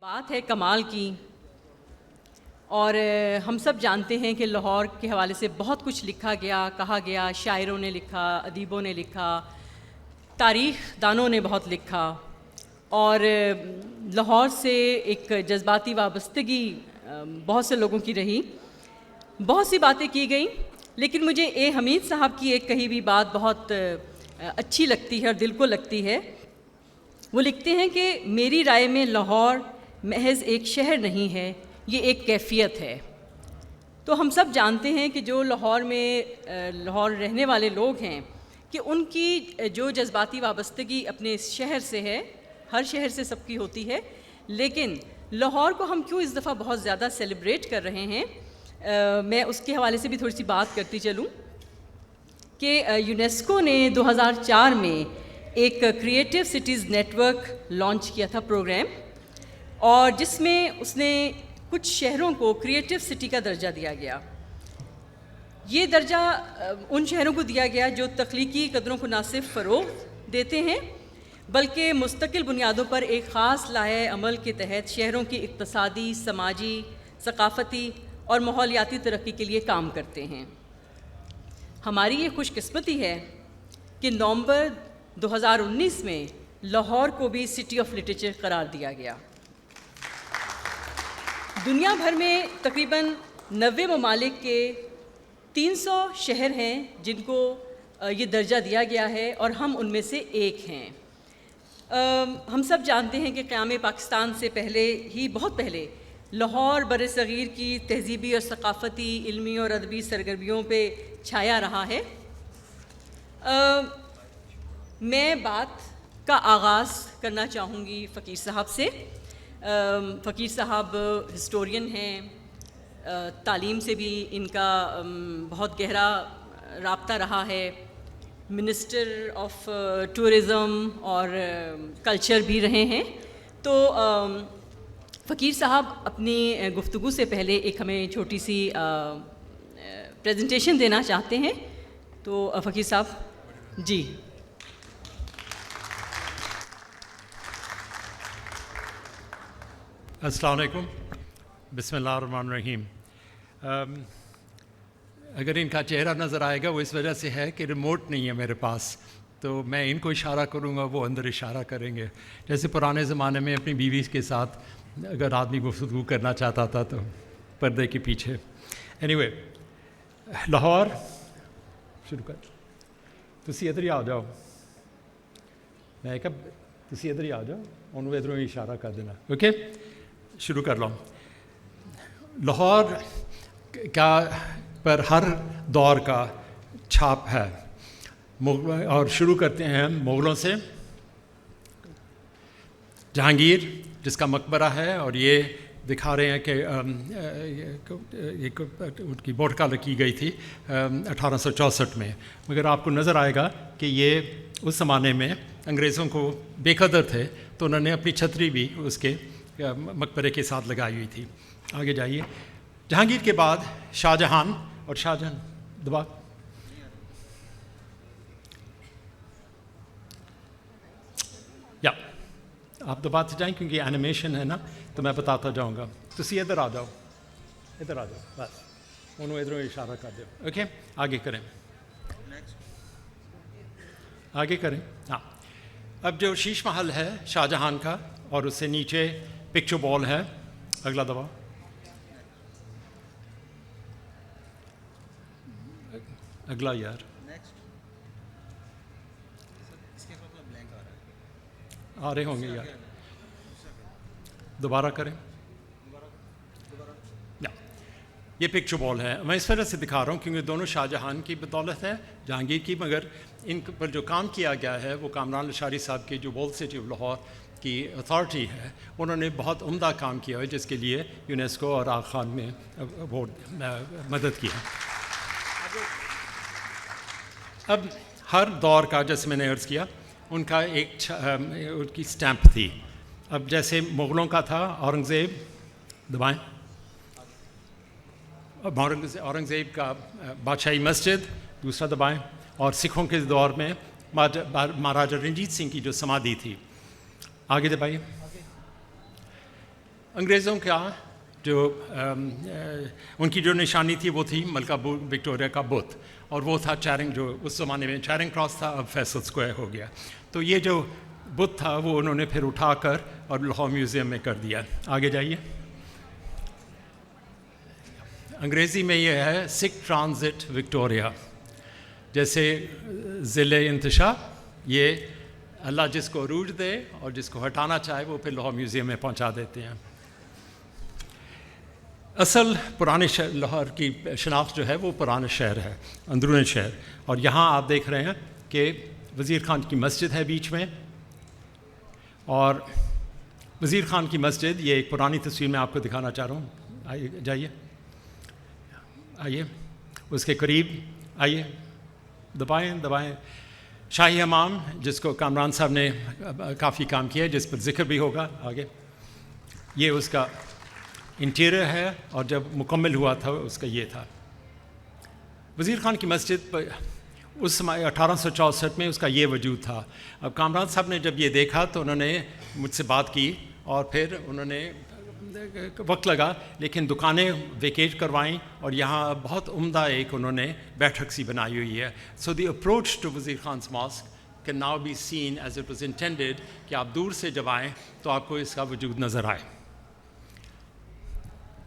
بات ہے کمال کی، اور ہم سب جانتے ہیں کہ لاہور کے حوالے سے بہت کچھ لکھا گیا، کہا گیا، شاعروں نے لکھا، ادیبوں نے لکھا، تاریخ دانوں نے بہت لکھا، اور لاہور سے ایک جذباتی وابستگی بہت سے لوگوں کی رہی، بہت سی باتیں کی گئیں، لیکن مجھے اے حمید صاحب کی ایک کہی ہوئی بات بہت اچھی لگتی ہے اور دل کو لگتی ہے۔ وہ لکھتے ہیں کہ میری رائے میں لاہور محض ایک شہر نہیں ہے، یہ ایک کیفیت ہے۔ تو ہم سب جانتے ہیں کہ جو لاہور رہنے والے لوگ ہیں کہ ان کی جو جذباتی وابستگی اپنے شہر سے ہے، ہر شہر سے سب کی ہوتی ہے، لیکن لاہور کو ہم کیوں اس دفعہ بہت زیادہ سیلیبریٹ کر رہے ہیں، میں اس کے حوالے سے بھی تھوڑی سی بات کرتی چلوں کہ یونیسکو نے 2004 میں ایک creative cities network launch کیا تھا پروگرام، اور جس میں اس نے کچھ شہروں کو کریٹیو سٹی کا درجہ دیا گیا۔ یہ درجہ ان شہروں کو دیا گیا جو تخلیقی قدروں کو نہ صرف فروغ دیتے ہیں بلکہ مستقل بنیادوں پر ایک خاص لائحہ عمل کے تحت شہروں کی اقتصادی، سماجی، ثقافتی اور ماحولیاتی ترقی کے لیے کام کرتے ہیں۔ ہماری یہ خوش قسمتی ہے کہ نومبر 2019 میں لاہور کو بھی سٹی آف لٹریچر قرار دیا گیا۔ دنیا بھر میں تقریباً 90 ممالک کے 300 شہر ہیں جن کو یہ درجہ دیا گیا ہے، اور ہم ان میں سے ایک ہیں۔ ہم سب جانتے ہیں کہ قیام پاکستان سے پہلے ہی، بہت پہلے، لاہور بر صغیر کی تہذیبی اور ثقافتی، علمی اور ادبی سرگرمیوں پہ چھایا رہا ہے۔ میں بات کا آغاز کرنا چاہوں گی فقیر صاحب سے۔ فقیر صاحب ہسٹورین ہیں، تعلیم سے بھی ان کا بہت گہرا رابطہ رہا ہے، منسٹر آف ٹورزم اور کلچر بھی رہے ہیں۔ تو فقیر صاحب اپنی گفتگو سے پہلے ایک ہمیں چھوٹی سی پریزنٹیشن دینا چاہتے ہیں، تو فقیر صاحب جی۔ السلام علیکم، بسم اللہ الرحمن الرحیم۔ اگر ان کا چہرہ نظر آئے گا وہ اس وجہ سے ہے کہ ریموٹ نہیں ہے میرے پاس، تو میں ان کو اشارہ کروں گا، وہ اندر اشارہ کریں گے، جیسے پرانے زمانے میں اپنی بیوی کے ساتھ اگر آدمی گفتگو کرنا چاہتا تھا تو پردے کے پیچھے۔ اینی لاہور شروع کر، تسی ادھر ہی آ جاؤ، میں کہا تسی ادھر ہی آ جاؤ، انہوں ادھروں ہی اشارہ کر دینا، اوکے؟ شروع کر لو۔ لاہور کا پر ہر دور کا چھاپ ہے، اور شروع کرتے ہیں مغلوں سے۔ جہانگیر جس کا مقبرہ ہے، اور یہ دکھا رہے ہیں کہ ان کی بوٹکا لگی گئی تھی 1864 میں، مگر آپ کو نظر آئے گا کہ یہ اس زمانے میں انگریزوں کو بے قدر تھے، تو انہوں نے اپنی چھتری بھی اس کے مقبرے کے ساتھ لگائی ہوئی تھی۔ آگے جائیے۔ جہانگیر کے بعد شاہ جہان، اور شاہ جہان دبا یا آپ دباتے جائیں کیونکہ اینیمیشن ہے نا، تو میں بتاتا جاؤں گا۔ تسی ادھر آ جاؤ، ادھر آ جاؤ، بس انہوں ادھروں اشارہ کر دو، اوکے؟ آگے کریں، آگے کریں۔ ہاں، اب جو شیش محل ہے شاہ جہان کا، اور اس سے نیچے پکچر بال ہے، اگلا دبا، اگلا یار، آ رہے ہوں گے یار، دوبارہ کریں۔ یہ پکچر بال ہے، میں اس وجہ سے دکھا رہا ہوں کیونکہ دونوں شاہ جہان کی بدولت ہے، جہانگیر کی، مگر ان پر جو کام کیا گیا ہے وہ کامران لشاری صاحب کی جو ورلڈ سٹی آف لاہور کی اتھارٹی ہے، انہوں نے بہت عمدہ کام کیا ہے، جس کے لیے یونیسکو اور آغا خان میں مدد کی ہے۔ اب ہر دور کا، جیسے میں نے عرض کیا، ان کا ایک ان کی سٹیمپ تھی۔ اب جیسے مغلوں کا تھا اورنگزیب، دبائیں، اورنگزیب کا بادشاہی مسجد، دوسرا دبائیں، اور سکھوں کے دور میں مہاراجہ رنجیت سنگھ کی جو سمادھی تھی، آگے دبائیے۔ انگریزوں کا جو ان کی جو نشانی تھی وہ تھی ملکہ وکٹوریہ کا بت، اور وہ تھا چیرنگ، جو اس زمانے میں چیرنگ کراس تھا، اب فیصل اسکوائر ہو گیا. تو یہ جو بت تھا وہ انہوں نے پھر اٹھا کر اور لاہور میوزیم میں کر دیا. آگے جائیے. انگریزی میں یہ ہے سکھ ٹرانزٹ وکٹوریہ، جیسے ضلع انتشار. یہ اللہ جس کو عروج دے اور جس کو ہٹانا چاہے وہ پھر لاہور میوزیم میں پہنچا دیتے ہیں. اصل پرانے شہر لاہور کی شناخت جو ہے وہ پرانا شہر ہے، اندرون شہر. اور یہاں آپ دیکھ رہے ہیں کہ وزیر خان کی مسجد ہے بیچ میں، اور وزیر خان کی مسجد، یہ ایک پرانی تصویر میں آپ کو دکھانا چاہ رہا ہوں. آئیے جائیے، آئیے اس کے قریب آئیے، دبائیں. شاہی حمام، جس کو کامران صاحب نے کافی کام کیا ہے، جس پر ذکر بھی ہوگا آگے. یہ اس کا انٹیریئر ہے، اور جب مکمل ہوا تھا اس کا یہ تھا. وزیر خان کی مسجد پر اس سمے 1864 میں اس کا یہ وجود تھا. اب کامران صاحب نے جب یہ دیکھا تو انہوں نے مجھ سے بات کی، اور پھر انہوں نے وقت لگا لیکن دکانیں ویکیٹ کروائیں، اور یہاں بہت عمدہ ایک انہوں نے بیٹھک سی بنائی ہوئی ہے. سو دی اپروچ ٹو وزیر خان's mosque can now be seen as it was intended، کہ آپ دور سے جب آئیں تو آپ کو اس کا وجود نظر آئے.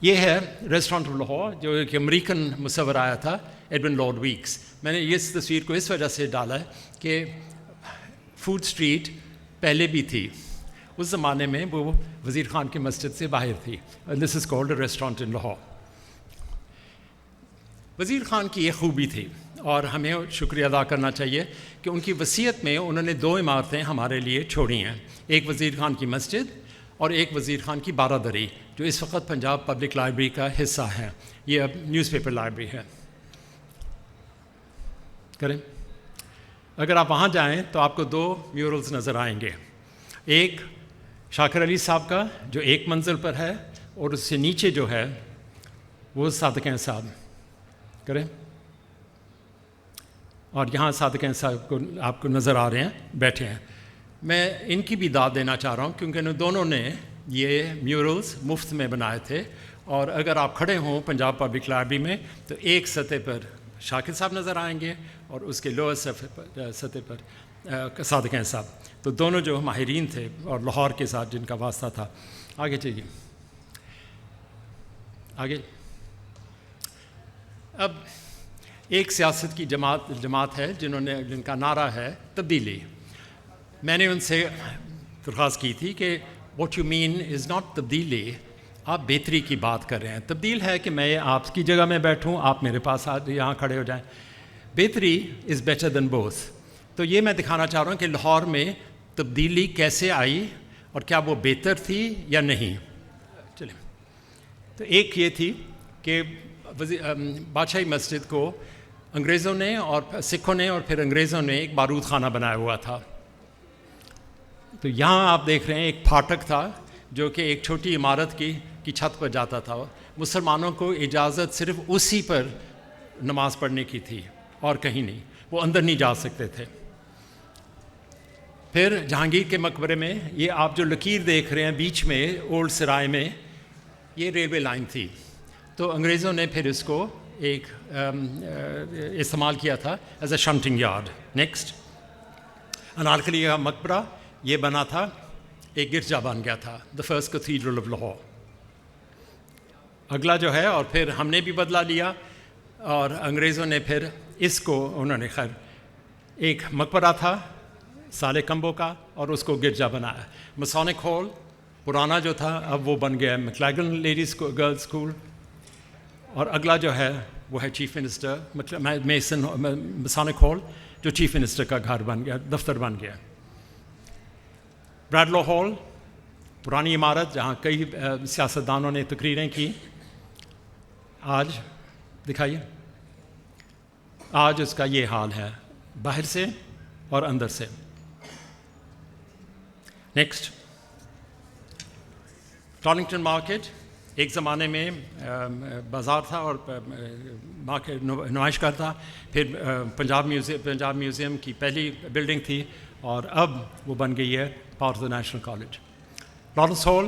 یہ ہے ریسٹورنٹ آف لاہور، جو ایک امریکن مصور آیا تھا، ایڈون لارڈ ویکس. میں نے اس تصویر کو اس وجہ سے ڈالا ہے کہ فوڈ اسٹریٹ پہلے بھی تھی، اس زمانے میں وہ وزیر خان کی مسجد سے باہر تھی. دس از کالڈ اے ریسٹورنٹ ان لاہور. وزیر خان کی یہ خوبی تھی، اور ہمیں شکریہ ادا کرنا چاہیے کہ ان کی وصیت میں انہوں نے 2 عمارتیں ہمارے لیے چھوڑی ہیں. ایک وزیر خان کی مسجد اور ایک وزیر خان کی بارادری، جو اس وقت پنجاب پبلک لائبریری کا حصہ ہے. یہ اب نیوز پیپر لائبریری ہے. کریں، اگر آپ وہاں جائیں تو آپ کو 2 میورلز نظر آئیں گے. ایک شاکر علی صاحب کا جو ایک منزل پر ہے، اور اس سے نیچے جو ہے وہ صادق صاحب. کریں، اور یہاں صادق صاحب کو آپ کو نظر آ رہے ہیں بیٹھے ہیں. میں ان کی بھی داد دینا چاہ رہا ہوں کیونکہ ان دونوں نے یہ میورلز مفت میں بنائے تھے. اور اگر آپ کھڑے ہوں پنجاب پبلک لائبریری میں تو ایک سطح پر شاکر صاحب نظر آئیں گے، اور اس کے لوور سطح پر صادق صاحب. تو دونوں جو ماہرین تھے اور لاہور کے ساتھ جن کا واسطہ تھا. آگے چلیے، آگے. اب ایک سیاست کی جماعت ہے جن کا نعرہ ہے تبدیلی. میں نے ان سے درخواست کی تھی کہ what you mean is not تبدیلی، آپ بہتری کی بات کر رہے ہیں. تبدیل ہے کہ میں آپ کی جگہ میں بیٹھوں، آپ میرے پاس یہاں کھڑے ہو جائیں. بہتری از بیٹر دین بوتھ. تو یہ میں دکھانا چاہ رہا ہوں کہ لاہور میں تبدیلی کیسے آئی اور کیا وہ بہتر تھی یا نہیں. چلیں، تو ایک یہ تھی کہ بادشاہی مسجد کو انگریزوں نے اور سکھوں نے اور پھر انگریزوں نے ایک بارود خانہ بنایا ہوا تھا. تو یہاں آپ دیکھ رہے ہیں ایک پھاٹک تھا جو کہ ایک چھوٹی عمارت کی چھت پر جاتا تھا. مسلمانوں کو اجازت صرف اسی پر نماز پڑھنے کی تھی اور کہیں نہیں، وہ اندر نہیں جا سکتے تھے. پھر جہانگیر کے مقبرے میں یہ آپ جو لکیر دیکھ رہے ہیں بیچ میں اولڈ سرائے میں، یہ ریلوے لائن تھی. تو انگریزوں نے پھر اس کو ایک استعمال کیا تھا as a shunting yard. Next, Anarkali کا مقبرہ یہ بنا تھا، ایک گرجا بن گیا تھا، the first cathedral of Lahore. اگلا جو ہے، اور پھر ہم نے بھی بدلا لیا اور انگریزوں نے پھر اس کو انہوں نے خیر ایک مقبرہ تھا سالے کمبو کا اور اس کو گرجا بنایا. مسونک ہال پرانا جو تھا اب وہ بن گیا میکلیگن لیڈیز گرلز اسکول. اور اگلا جو ہے وہ ہے چیف منسٹر میسن مسونک ہال جو چیف منسٹر کا گھر بن گیا، دفتر بن گیا. براڈلو ہال پرانی عمارت جہاں کئی سیاستدانوں نے تقریریں کی، آج دکھائیے، آج اس کا یہ حال ہے باہر سے اور اندر سے. نیکسٹ، ٹارلنگٹن مارکیٹ ایک زمانے میں بازار تھا اور نمائش گاہ تھا. پھر پنجاب میوزیم کی پہلی بلڈنگ تھی اور اب وہ بن گئی ہے part of the national college. Lawrence hall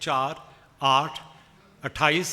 4, 8, 28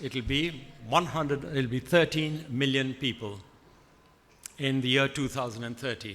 it will be 13 million people in the year 2030.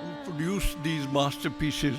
who produced these masterpieces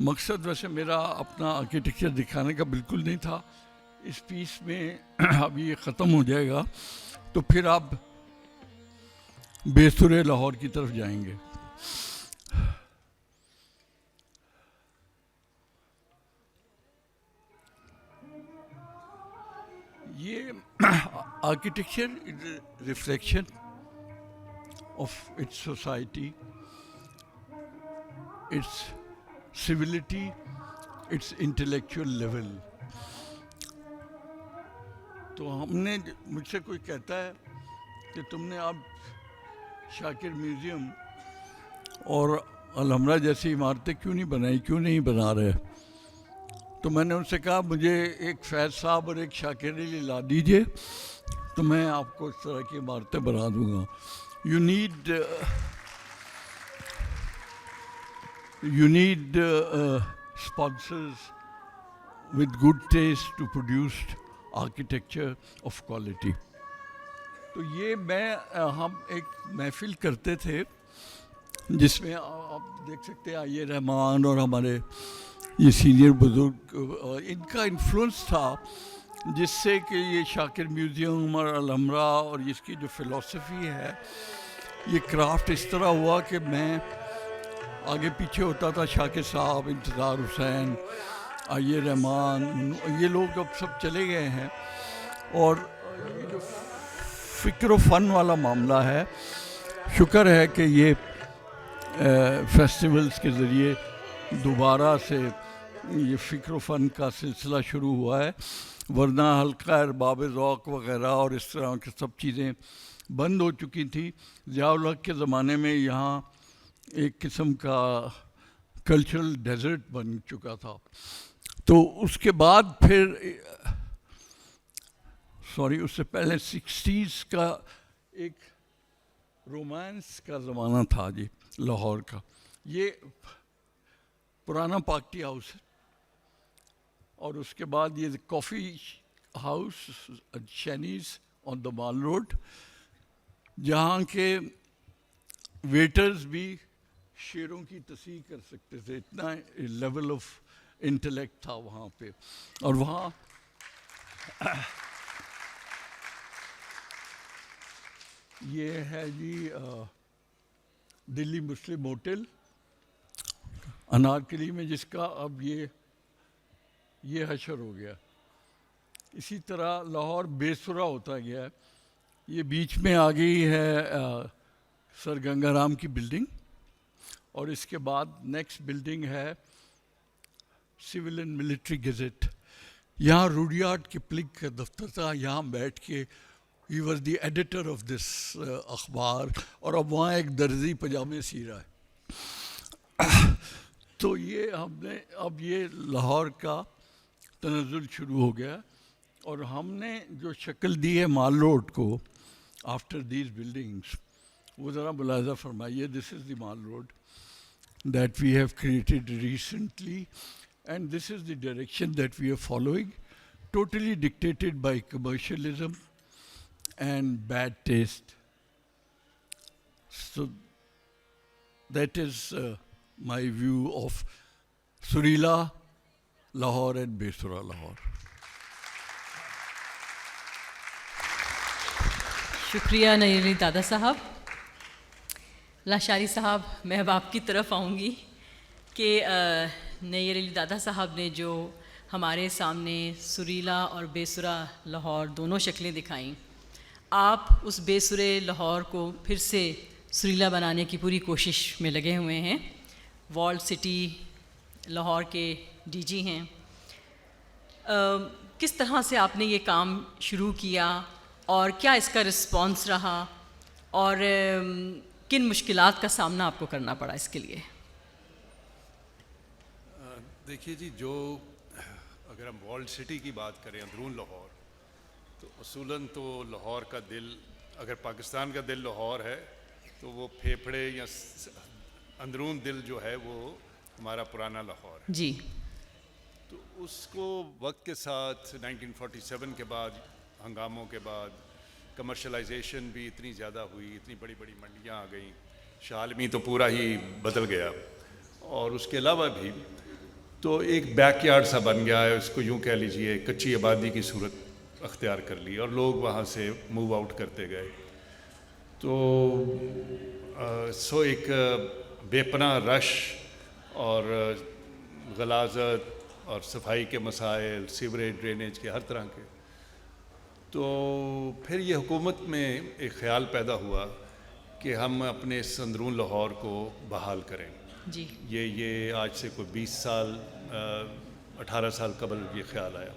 مقصد ویسے میرا اپنا آرکیٹیکچر دکھانے کا بالکل نہیں تھا. اس پیس میں اب یہ ختم ہو جائے گا تو پھر آپ بے سرے لاہور کی طرف جائیں گے. یہ architecture is a reflection of its society, its civility, its intellectual level. تو ہم نے, مجھ سے کوئی کہتا ہے کہ تم نے اب شاکر میوزیم اور الحمرہ جیسی عمارتیں کیوں نہیں بنائی, کیوں نہیں بنا رہے؟ تو میں نے ان سے کہا مجھے ایک فیض صاحب اور ایک شاکر علی لا دیجئے تو میں آپ کو اس طرح کی عمارتیں بنا دوں گا. You need sponsors with good taste to produce architecture of quality. تو یہ ہم ایک محفل کرتے تھے جس میں آپ دیکھ سکتے ہیں آئیے رحمان اور ہمارے یہ سینئر بزرگ, ان کا انفلوئنس تھا جس سے کہ یہ شاکر میوزیم اور الحمرہ اور اس کی جو فلسفی ہے, یہ کرافٹ اس طرح ہوا کہ میں آگے پیچھے ہوتا تھا. شاکر صاحب, انتظار حسین, آئیے رحمان, یہ لوگ اب سب چلے گئے ہیں. اور یہ جو فکر و فن والا معاملہ ہے, شکر ہے کہ یہ فیسٹیولز کے ذریعے دوبارہ سے یہ فکر و فن کا سلسلہ شروع ہوا ہے, ورنہ حلقہ ارباب ذوق وغیرہ اور اس طرح کی سب چیزیں بند ہو چکی تھیں. ضیاء الحق کے زمانے میں یہاں ایک قسم کا کلچرل ڈیزرٹ بن چکا تھا. تو اس کے بعد پھر اس سے پہلے 60s کا ایک رومانس کا زمانہ تھا جی لاہور کا. یہ پرانا پاکٹی ہاؤس ہے, اور اس کے بعد یہ کافی ہاؤس شینیز آن دا مال روڈ, جہاں کے ویٹرز بھی شیروں کی تصحیح کر سکتے تھے, اتنا لیول آف انٹلیکٹ تھا وہاں پہ. اور وہاں یہ ہے جی دلی مسلم ہوٹل انارکلی میں, جس کا اب یہ حشر ہو گیا. اسی طرح لاہور بے سرا ہوتا گیا. یہ بیچ میں آ گئی ہے سر گنگا رام کی بلڈنگ, اور اس کے بعد نیکسٹ بلڈنگ ہے سول اینڈ ملٹری گیزٹ. یہاں روڈیارڈ کپلنگ کا دفتر تھا, یہاں بیٹھ کے he was the editor of this اخبار, اور اب وہاں ایک درزی پجامے سی رہا ہے. تو یہ ہم نے اب یہ لاہور کا تنزل شروع ہو گیا, اور ہم نے جو شکل دی ہے مال روڈ کو آفٹر دیز بلڈنگس, وہ ذرا ملاحظہ فرمائیے. دس از دی مال road that we have created recently, and this is the direction that we are following, totally dictated by commercialism and bad taste. So that is my view of Sureela Lahore and Besura Lahore. شکریہ نیر علی دادا صاحب. لاشاری صاحب, میں اب آپ کی طرف آؤں گی کہ نیر علی دادا صاحب نے جو ہمارے سامنے سریلا اور بے سرا لاہور دونوں شکلیں دکھائیں, آپ اس بے سرے لاہور کو پھر سے سریلا بنانے کی پوری کوشش میں لگے ہوئے ہیں. والڈ سٹی لاہور کے ڈی جی ہیں. کس طرح سے آپ نے یہ کام شروع کیا اور کیا اس کا رسپانس رہا, اور کن مشکلات کا سامنا آپ کو کرنا پڑا اس کے لیے؟ دیکھیے جی, جو اگر ہم والڈ سٹی کی بات کریں, اندرون لاہور, تو اصولاً تو لاہور کا دل, اگر پاکستان کا دل لاہور ہے تو وہ پھیپھڑے یا اندرون دل جو ہے وہ ہمارا پرانا لاہور ہے جی. تو اس کو وقت کے ساتھ 1947 کے بعد, ہنگاموں کے بعد, کمرشلائزیشن بھی اتنی زیادہ ہوئی, اتنی بڑی بڑی منڈیاں آ گئیں, شاہ عالمی تو پورا ہی بدل گیا. اور اس کے علاوہ بھی تو ایک بیک یارڈ سا بن گیا ہے، اس کو یوں کہہ لیجئے کچی آبادی کی صورت اختیار کر لی اور لوگ وہاں سے موو آؤٹ کرتے گئے. تو سو ایک بے پناہ رش اور غلاظت اور صفائی کے مسائل، سیوریج ڈرینیج کے ہر طرح کے. تو پھر یہ حکومت میں ایک خیال پیدا ہوا کہ ہم اپنے اندرون لاہور کو بحال کریں. جی یہ آج سے کوئی 20 سال 18 سال قبل یہ خیال آیا.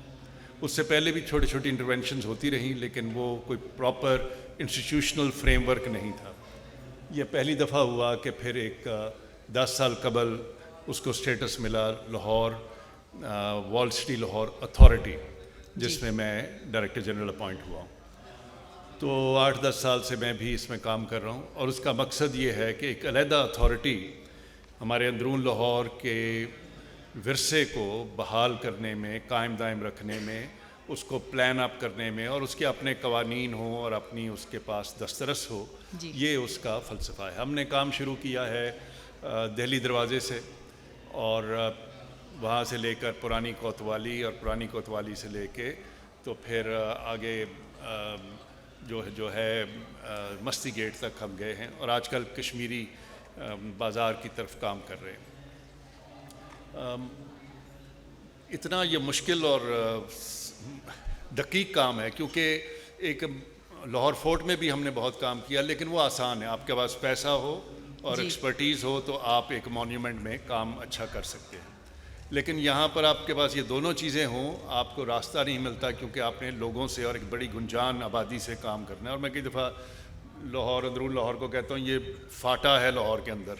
اس سے پہلے بھی چھوٹی چھوٹی انٹرونشنز ہوتی رہیں، لیکن وہ کوئی پراپر انسٹیٹیوشنل فریم ورک نہیں تھا. یہ پہلی دفعہ ہوا کہ پھر ایک 10 سال قبل اس کو اسٹیٹس ملا لاہور وال سٹی لاہور اتھارٹی، جس میں میں ڈائریکٹر جنرل اپوائنٹ ہوا ہوں. تو 8-10 سال سے میں بھی اس میں کام کر رہا ہوں، اور اس کا مقصد یہ ہے کہ ایک علیحدہ اتھارٹی ہمارے اندرون لاہور کے ورثے کو بحال کرنے میں، قائم دائم رکھنے میں، اس کو پلان اپ کرنے میں، اور اس کے اپنے قوانین ہوں اور اپنی اس کے پاس دسترس ہو. یہ اس کا فلسفہ ہے. ہم نے کام شروع کیا ہے دہلی دروازے سے، اور وہاں سے لے کر پرانی کوتوالی، اور پرانی کوتوالی سے لے کے تو پھر آگے جو ہے مستی گیٹ تک ہم گئے ہیں، اور آج کل کشمیری بازار کی طرف کام کر رہے ہیں. اتنا یہ مشکل اور دقیق کام ہے، کیونکہ ایک لاہور فورٹ میں بھی ہم نے بہت کام کیا، لیکن وہ آسان ہے. آپ کے پاس پیسہ ہو اور ایکسپرٹیز ہو تو آپ ایک مونیومنٹ میں کام اچھا کر سکتے ہیں. لیکن یہاں پر آپ کے پاس یہ دونوں چیزیں ہوں، آپ کو راستہ نہیں ملتا، کیونکہ آپ نے لوگوں سے اور ایک بڑی گنجان آبادی سے کام کرنا ہے. اور میں کئی دفعہ لاہور اندرون لاہور کو کہتا ہوں یہ فاٹا ہے لاہور کے اندر،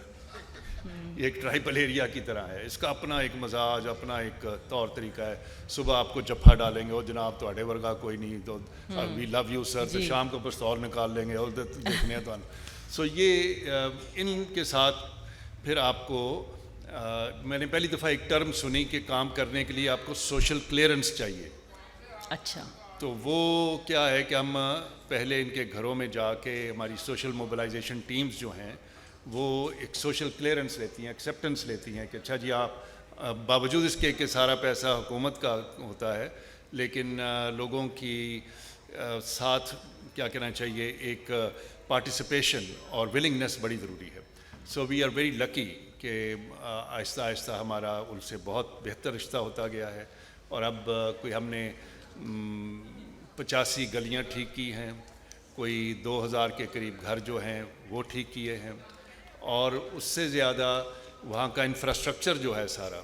یہ ایک ٹرائبل ایریا کی طرح ہے. اس کا اپنا ایک مزاج، اپنا ایک طور طریقہ ہے. صبح آپ کو جفا ڈالیں گے، اور جناب تواڈے ورگا کوئی نہیں، تو وی لو یو سر، تو شام کو پستول نکال لیں گے اور دیکھنے تو. سو یہ ان کے ساتھ پھر آپ کو میں نے پہلی دفعہ ایک ٹرم سنی کہ کام کرنے کے لیے آپ کو سوشل کلیئرنس چاہیے. اچھا. تو وہ کیا ہے کہ ہم پہلے ان کے گھروں میں جا کے، ہماری سوشل موبلائزیشن ٹیمز جو ہیں وہ ایک سوشل کلیئرنس لیتی ہیں، ایکسیپٹنس لیتی ہیں کہ اچھا جی آپ باوجود اس کے کہ سارا پیسہ حکومت کا ہوتا ہے، لیکن لوگوں کی ساتھ کیا کہنا چاہیے، ایک پارٹیسپیشن اور ولنگنس بڑی ضروری ہے. سو وی آر ویری لکی کہ آہستہ آہستہ ہمارا ان سے بہت بہتر رشتہ ہوتا گیا ہے. اور اب کوئی ہم نے 85 گلیاں ٹھیک کی ہیں، کوئی 2000 کے قریب گھر جو ہیں وہ ٹھیک کیے ہیں، اور اس سے زیادہ وہاں کا انفراسٹرکچر جو ہے سارا،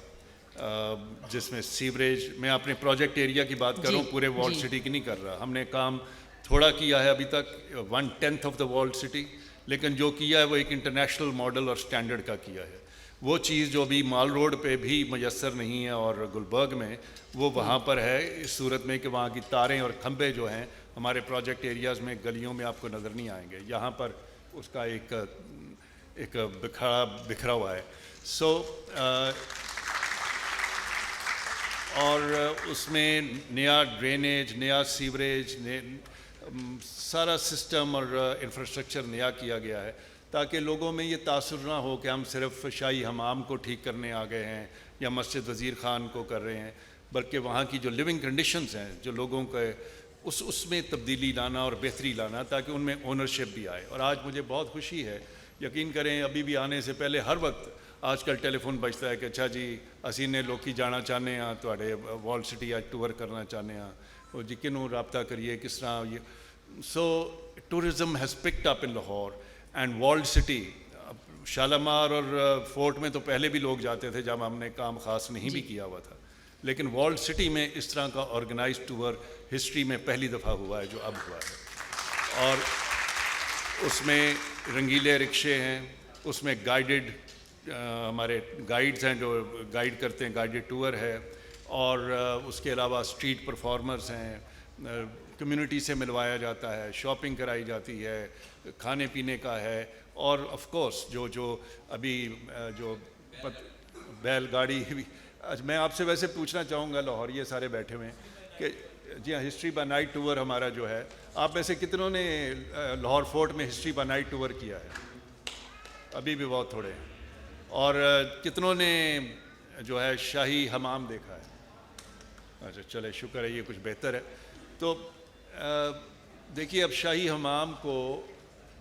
جس میں سیوریج، میں اپنے پروجیکٹ ایریا کی بات کر رہا ہوں، پورے والڈ سٹی کی نہیں کر رہا. ہم نے کام تھوڑا کیا ہے ابھی تک، 1/10 آف دا والڈ سٹی، لیکن جو کیا ہے وہ ایک انٹرنیشنل ماڈل اور سٹینڈرڈ کا کیا ہے. وہ چیز جو ابھی مال روڈ پہ بھی میسر نہیں ہے اور گلبرگ میں، وہ وہاں پر ہے، اس صورت میں کہ وہاں کی تاریں اور کھمبے جو ہیں ہمارے پروجیکٹ ایریاز میں گلیوں میں آپ کو نظر نہیں آئیں گے. یہاں پر اس کا ایک بکھرا ہوا ہے. سو اور اس میں نیا ڈرینیج، نیا سیوریج، سارا سسٹم اور انفراسٹرکچر نیا کیا گیا ہے، تاکہ لوگوں میں یہ تاثر نہ ہو کہ ہم صرف شاہی حمام کو ٹھیک کرنے آ گئے ہیں یا مسجد وزیر خان کو کر رہے ہیں، بلکہ وہاں کی جو لیونگ کنڈیشنز ہیں، جو لوگوں کے اس میں تبدیلی لانا اور بہتری لانا، تاکہ ان میں اونرشپ بھی آئے. اور آج مجھے بہت خوشی ہے، یقین کریں ابھی بھی آنے سے پہلے ہر وقت آج کل ٹیلی فون بجتا ہے کہ اچھا جی اسی نے لوکی جانا چاہنے ہاں تواڈے والڈ سٹی آج ٹور کرنا چاہنے ہاں، اور جی کنوں رابطہ کریے کس طرح یہ. So tourism has picked up in Lahore and walled city. Shalamar اور فورٹ میں تو پہلے بھی لوگ جاتے تھے جب ہم نے کام خاص نہیں بھی کیا ہوا تھا، لیکن والڈ سٹی میں اس طرح کا آرگنائز ٹور ہسٹری میں پہلی دفعہ ہوا ہے جو اب ہوا ہے. اور اس میں رنگیلے رکشے ہیں، اس میں گائیڈڈ ہمارے گائیڈز ہیں جو گائیڈ کرتے ہیں، گائیڈڈ ٹور ہے، اور اس کے علاوہ اسٹریٹ پرفارمرز ہیں، کمیونٹی سے ملوایا جاتا ہے، شاپنگ کرائی جاتی ہے، کھانے پینے کا ہے، اور آف کورس جو ابھی جو بیل گاڑی بھی. میں آپ سے ویسے پوچھنا چاہوں گا، لاہور یہ سارے بیٹھے ہوئے ہیں، کہ جی ہاں ہسٹری بائی نائٹ ٹور ہمارا جو ہے، آپ میں سے کتنوں نے لاہور فورٹ میں ہسٹری بائی نائٹ ٹور کیا ہے؟ ابھی بھی بہت تھوڑے ہیں. اور کتنوں نے جو ہے شاہی حمام دیکھا ہے؟ اچھا چلے شکر ہے، یہ کچھ بہتر ہے. تو دیکھیے اب شاہی حمام کو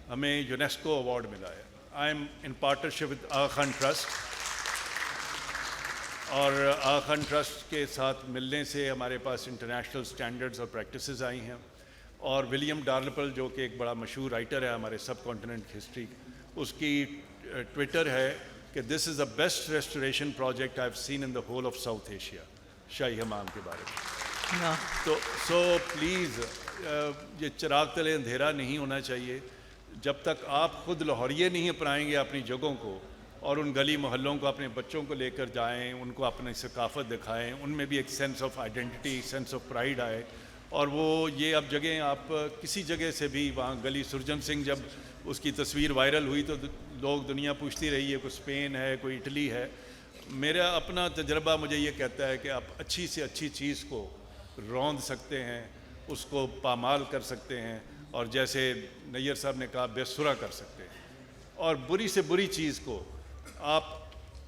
ہمیں یونیسکو ایوارڈ ملا ہے. I am in partnership with Aga Khan trust, اور آغا خان ٹرسٹ کے ساتھ ملنے سے ہمارے پاس انٹرنیشنل سٹینڈرڈز اور پریکٹسز آئی ہیں. اور ولیم ڈارلپل جو کہ ایک بڑا مشہور رائٹر ہے ہمارے سب کانٹیننٹ ہسٹری، اس کی ٹویٹر ہے کہ this is the best restoration project I have seen in the whole of South Asia, Shahi Hammam کے بارے میں. تو سو پلیز یہ چراغ تلے اندھیرا نہیں ہونا چاہیے. جب تک آپ خود لاہوریے نہیں اپنائیں گے اپنی جگہوں کو، اور ان گلی محلوں کو اپنے بچوں کو لے کر جائیں، ان کو اپنی ثقافت دکھائیں، ان میں بھی ایک sense of identity, sense of pride آئے. اور وہ یہ اب جگہیں آپ کسی جگہ سے بھی، وہاں گلی سرجن سنگھ جب اس کی تصویر وائرل ہوئی تو لوگ دنیا پوچھتی رہی ہے کوئی اسپین ہے، کوئی اٹلی ہے. میرا اپنا تجربہ مجھے یہ کہتا ہے کہ آپ اچھی سے اچھی چیز کو روند سکتے ہیں، اس کو پامال کر سکتے ہیں، اور جیسے نیّر صاحب نے کہا بے سرا کر سکتے ہیں. اور بری سے بری چیز کو آپ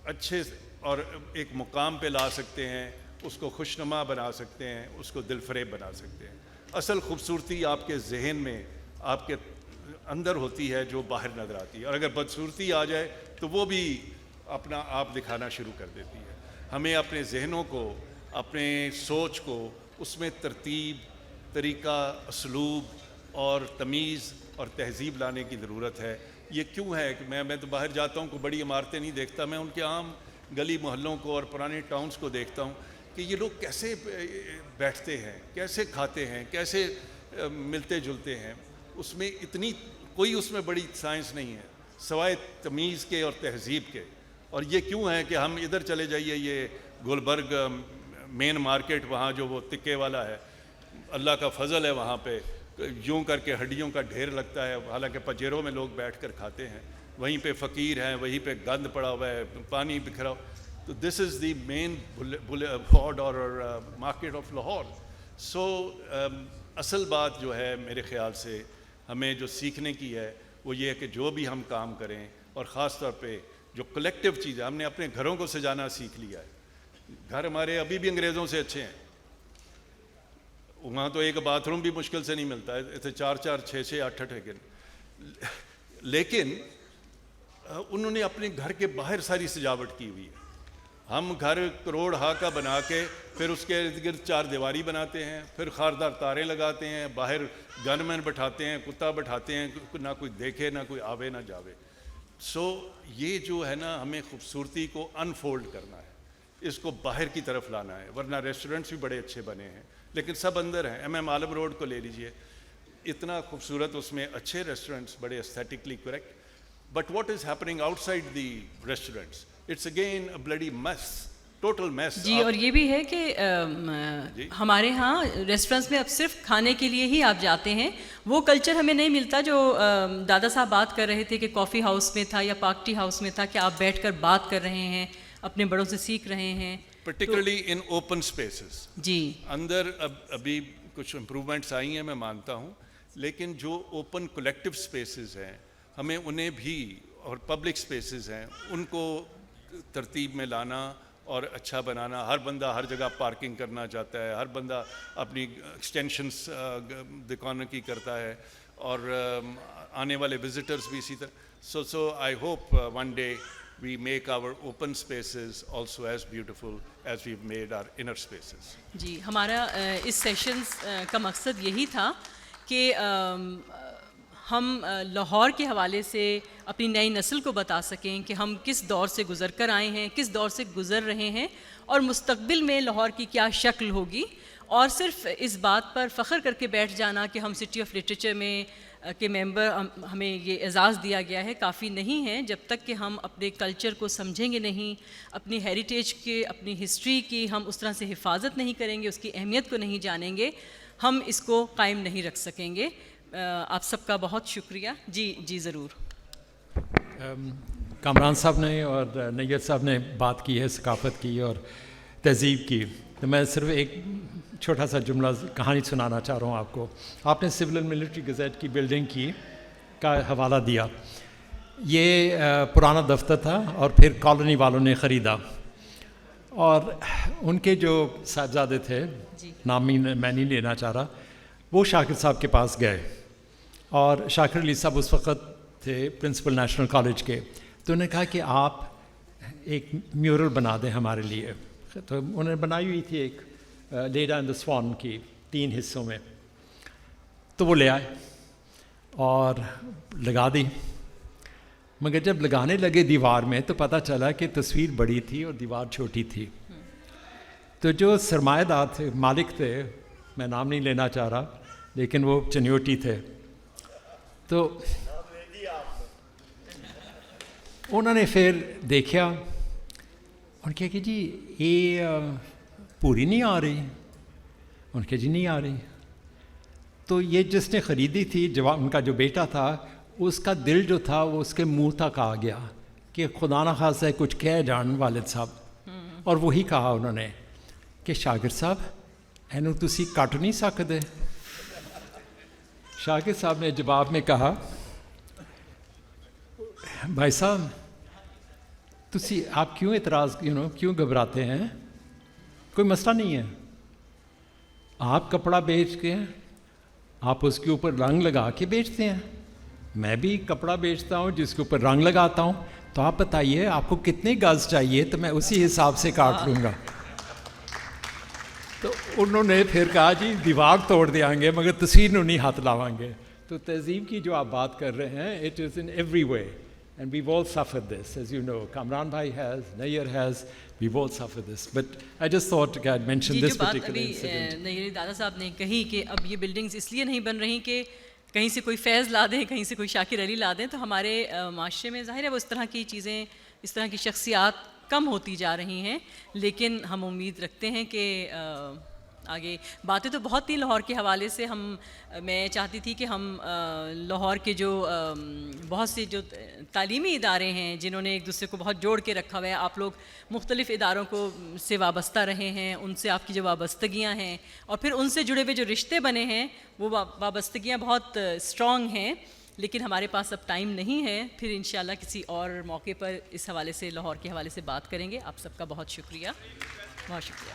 اچھے اور ایک مقام پہ لا سکتے ہیں، اس کو خوشنما بنا سکتے ہیں، اس کو دل فریب بنا سکتے ہیں. اصل خوبصورتی آپ کے ذہن میں، آپ کے اندر ہوتی ہے، جو باہر نظر آتی ہے. اور اگر بدصورتی آ جائے تو وہ بھی اپنا آپ دکھانا شروع کر دیتی ہے. ہمیں اپنے ذہنوں کو، اپنے سوچ کو، اس میں ترتیب، طریقہ، اسلوب اور تمیز اور تہذیب لانے کی ضرورت ہے. یہ کیوں ہے کہ میں تو باہر جاتا ہوں، کوئی بڑی عمارتیں نہیں دیکھتا، میں ان کے عام گلی محلوں کو اور پرانے ٹاؤنز کو دیکھتا ہوں کہ یہ لوگ کیسے بیٹھتے ہیں، کیسے کھاتے ہیں، کیسے ملتے جلتے ہیں. اس میں اتنی کوئی اس میں بڑی سائنس نہیں ہے سوائے تمیز کے اور تہذیب کے. اور یہ کیوں ہے کہ ہم ادھر چلے جائیے، یہ گلبرگ مین مارکیٹ، وہاں جو وہ تکے والا ہے، اللہ کا فضل ہے، وہاں پہ یوں کر کے ہڈیوں کا ڈھیر لگتا ہے، حالانکہ پجیروں میں لوگ بیٹھ کر کھاتے ہیں. وہیں پہ فقیر ہیں، وہیں پہ گند پڑا ہوا ہے، پانی بکھرا. تو دس از دی مین بورڈ اور مارکیٹ آف لاہور. سو اصل بات جو ہے میرے خیال سے ہمیں جو سیکھنے کی ہے وہ یہ ہے کہ جو بھی ہم کام کریں، اور خاص طور پہ جو کلیکٹیو چیز ہے، ہم نے اپنے گھروں کو سجانا سیکھ لیا ہے. گھر ہمارے ابھی بھی انگریزوں سے اچھے ہیں. وہاں تو ایک باتھ روم بھی مشکل سے نہیں ملتا ہے، ایسے 4 6 8 ہے. لیکن انہوں نے اپنے گھر کے باہر ساری سجاوٹ کی ہوئی ہے. ہم گھر کروڑ ہا کا بنا کے پھر اس کے ارد گرد 4 دیواری بناتے ہیں، پھر خاردار تارے لگاتے ہیں، باہر گن مین بٹھاتے ہیں، کتا بٹھاتے ہیں، نہ کوئی دیکھے، نہ کوئی آوے نہ جاوے. سو یہ جو ہے نا، ہمیں خوبصورتی کو انفولڈ کرنا ہے، اس کو باہر کی طرف لانا ہے. ورنہ ریسٹورنٹس بھی بڑے اچھے بنے ہیں لیکن سب اندر ہیں. ایم عالم روڈ کو لے لیجئے، اتنا خوبصورت، اس میں اچھے ریسٹورنٹس، بڑے aesthetically correct. But what is happening outside the restaurants? It's again a bloody mess, total mess. جی اور یہ بھی ہے کہ ہمارے ہاں ریسٹورینٹس میں اب صرف کھانے کے لیے ہی آپ جاتے ہیں. وہ کلچر ہمیں نہیں ملتا جو دادا صاحب بات کر رہے تھے کہ کافی ہاؤس میں تھا یا پارک ٹی ہاؤس میں تھا، کہ آپ بیٹھ کر بات کر رہے ہیں، اپنے بڑوں سے سیکھ رہے ہیں. Particularly in open spaces. جی اندر ابھی کچھ امپرومنٹس آئی ہیں، میں مانتا ہوں، لیکن جو اوپن کلیکٹیو اسپیسز ہیں ہمیں انہیں بھی، اور پبلک اسپیسز ہیں ان کو ترتیب میں لانا اور اچھا بنانا. ہر بندہ ہر جگہ پارکنگ کرنا چاہتا ہے، ہر بندہ اپنی ایکسٹینشنس دکانوں کی کرتا ہے، اور آنے والے وزٹرز بھی اسی طرح. So I hope one day we make our open spaces also as beautiful as we've made our inner spaces. جی ہمارا اس سیشنز کا مقصد یہی تھا کہ ہم لاہور کے حوالے سے اپنی نئی نسل کو بتا سکیں کہ ہم کس دور سے گزر کر آئے ہیں، کس دور سے گزر رہے ہیں، اور مستقبل میں لاہور کی کیا شکل ہوگی. اور صرف اس بات پر فخر کر کے بیٹھ جانا کہ ہم سٹی آف لٹریچر میں کے ممبر ہمیں یہ اعزاز دیا گیا ہے، کافی نہیں ہے جب تک کہ ہم اپنے کلچر کو سمجھیں گے نہیں، اپنی ہیریٹیج کے، اپنی ہسٹری کی ہم اس طرح سے حفاظت نہیں کریں گے، اس کی اہمیت کو نہیں جانیں گے، ہم اس کو قائم نہیں رکھ سکیں گے. آپ سب کا بہت شکریہ. جی ضرور. کامران صاحب نے اور نیت صاحب نے بات کی ہے ثقافت کی اور تہذیب کی، تو میں صرف ایک چھوٹا سا جملہ کہانی سنانا چاہ رہا ہوں آپ کو. آپ نے سول اینڈ ملٹری گزٹ کی بلڈنگ کا حوالہ دیا. یہ پرانا دفتر تھا اور پھر کالونی والوں نے خریدا. اور ان کے جو صاحبزادے تھے جی نام میں نہیں لینا چاہ رہا, وہ شاکر صاحب کے پاس گئے, اور شاکر علی صاحب اس وقت تھے پرنسپل نیشنل کالج کے. تو انہوں نے کہا کہ آپ ایک میورل بنا دیں ہمارے لیے. تو انہوں نے بنائی ہوئی تھی ایک لیڈا اینڈ دا سوان کی 3 حصوں میں. تو وہ لے آئے اور لگا دی, مگر جب لگانے لگے دیوار میں تو پتہ چلا کہ تصویر بڑی تھی اور دیوار چھوٹی تھی. تو جو سرمایہ دار تھے, مالک تھے, میں نام نہیں لینا چاہ رہا لیکن وہ چنیوٹی تھے, تو انہوں نے پھر دیکھا اور کہا کہ جی یہ پوری نہیں آ رہی. ان کے جی نہیں آ رہی. تو یہ جس نے خریدی تھی, ان کا جو بیٹا تھا, اس کا دل جو تھا وہ اس کے منہ تک آ گیا کہ خدا نہ خاصا کچھ کہہ جان والد صاحب. اور وہی کہا انہوں نے کہ شاکر صاحب اینو تسی کٹ نہیں سکتے. شاکر صاحب نے جواب میں کہا بھائی صاحب تسی آپ کیوں اعتراض کیوں گھبراتے ہیں, کوئی مسئلہ نہیں ہے. آپ کپڑا بیچ کے آپ اس کے اوپر رنگ لگا کے بیچتے ہیں, میں بھی کپڑا بیچتا ہوں جس کے اوپر رنگ لگاتا ہوں. تو آپ بتائیے آپ کو کتنے گز چاہیے تو میں اسی حساب سے کاٹ لوں گا. تو انہوں نے پھر کہا جی دیوار توڑ دیاں گے مگر تصویر نو نہیں ہاتھ لاواں گے. تو تہذیب کی جو آپ بات کر رہے ہیں, it is in every way and we've all suffered this, as you know. Kamran bhai has, Nayyar has, we've all suffered this. But I just thought I'd mention this particular incident. نیر دادا صاحب نے کہی کہ اب یہ buildings اس لیے نہیں بن رہی کہ کہیں سے کوئی فیض لا دیں, کہیں سے کوئی شاکر علی لا دیں. تو ہمارے معاشرے میں ظاہر ہے وہ اس طرح کی چیزیں, اس طرح کی شخصیات کم ہوتی جا رہی ہیں, لیکن ہم امید رکھتے ہیں کہ آگے باتیں تو بہت تھیں لاہور کے حوالے سے. میں چاہتی تھی کہ ہم لاہور کے جو بہت سے جو تعلیمی ادارے ہیں جنہوں نے ایک دوسرے کو بہت جوڑ کے رکھا ہوا ہے, آپ لوگ مختلف اداروں کو سے وابستہ رہے ہیں, ان سے آپ کی جو وابستگیاں ہیں اور پھر ان سے جڑے ہوئے جو رشتے بنے ہیں وہ وابستگیاں بہت اسٹرانگ ہیں. لیکن ہمارے پاس اب ٹائم نہیں ہے, پھر انشاءاللہ کسی اور موقع پر اس حوالے سے لاہور کے حوالے سے بات کریں گے. آپ سب کا بہت شکریہ, بہت شکریہ.